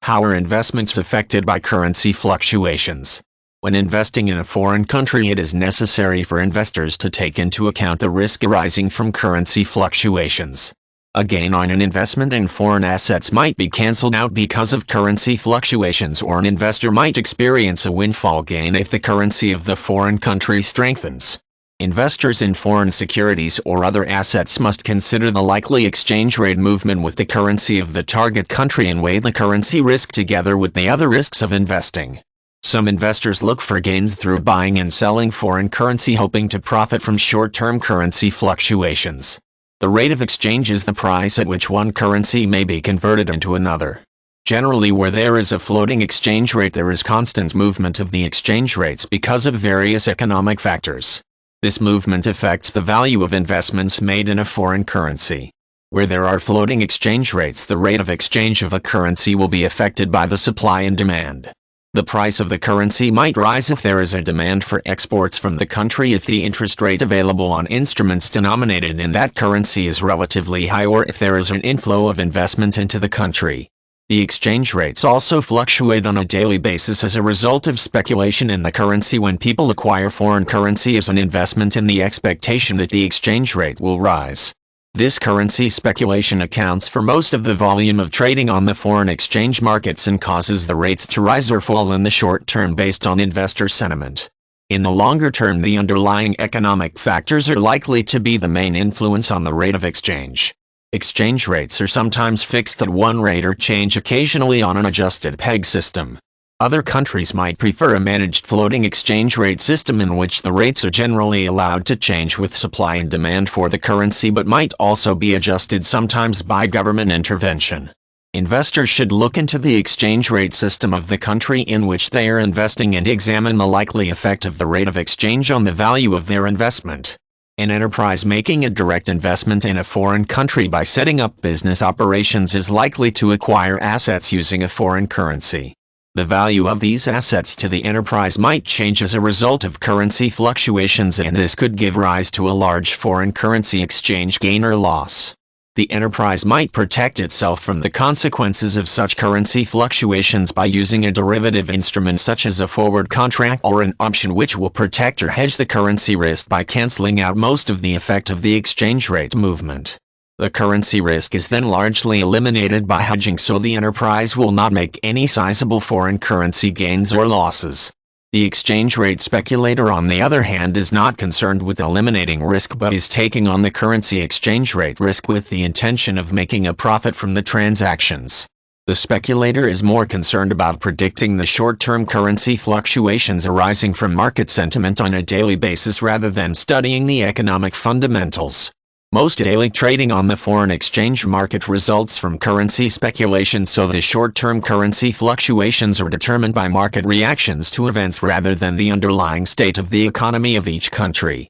How are investments affected by currency fluctuations? When investing in a foreign country, it is necessary for investors to take into account the risk arising from currency fluctuations. A gain on an investment in foreign assets might be cancelled out because of currency fluctuations, or an investor might experience a windfall gain if the currency of the foreign country strengthens. Investors in foreign securities or other assets must consider the likely exchange rate movement with the currency of the target country and weigh the currency risk together with the other risks of investing. Some investors look for gains through buying and selling foreign currency, hoping to profit from short-term currency fluctuations. The rate of exchange is the price at which one currency may be converted into another. Generally, where there is a floating exchange rate, there is constant movement of the exchange rates because of various economic factors. This movement affects the value of investments made in a foreign currency. Where there are floating exchange rates, the rate of exchange of a currency will be affected by the supply and demand. The price of the currency might rise if there is a demand for exports from the country, if the interest rate available on instruments denominated in that currency is relatively high, or if there is an inflow of investment into the country. The exchange rates also fluctuate on a daily basis as a result of speculation in the currency. When people acquire foreign currency as an investment in the expectation that the exchange rate will rise, this currency speculation accounts for most of the volume of trading on the foreign exchange markets and causes the rates to rise or fall in the short term based on investor sentiment. In the longer term, the underlying economic factors are likely to be the main influence on the rate of exchange. Exchange rates are sometimes fixed at one rate or change occasionally on an adjusted peg system. Other countries might prefer a managed floating exchange rate system in which the rates are generally allowed to change with supply and demand for the currency, but might also be adjusted sometimes by government intervention. Investors should look into the exchange rate system of the country in which they are investing and examine the likely effect of the rate of exchange on the value of their investment. An enterprise making a direct investment in a foreign country by setting up business operations is likely to acquire assets using a foreign currency. The value of these assets to the enterprise might change as a result of currency fluctuations, and this could give rise to a large foreign currency exchange gain or loss. The enterprise might protect itself from the consequences of such currency fluctuations by using a derivative instrument such as a forward contract or an option, which will protect or hedge the currency risk by cancelling out most of the effect of the exchange rate movement. The currency risk is then largely eliminated by hedging, so the enterprise will not make any sizable foreign currency gains or losses. The exchange rate speculator, on the other hand, is not concerned with eliminating risk but is taking on the currency exchange rate risk with the intention of making a profit from the transactions. The speculator is more concerned about predicting the short-term currency fluctuations arising from market sentiment on a daily basis rather than studying the economic fundamentals. Most daily trading on the foreign exchange market results from currency speculation, so the short-term currency fluctuations are determined by market reactions to events rather than the underlying state of the economy of each country.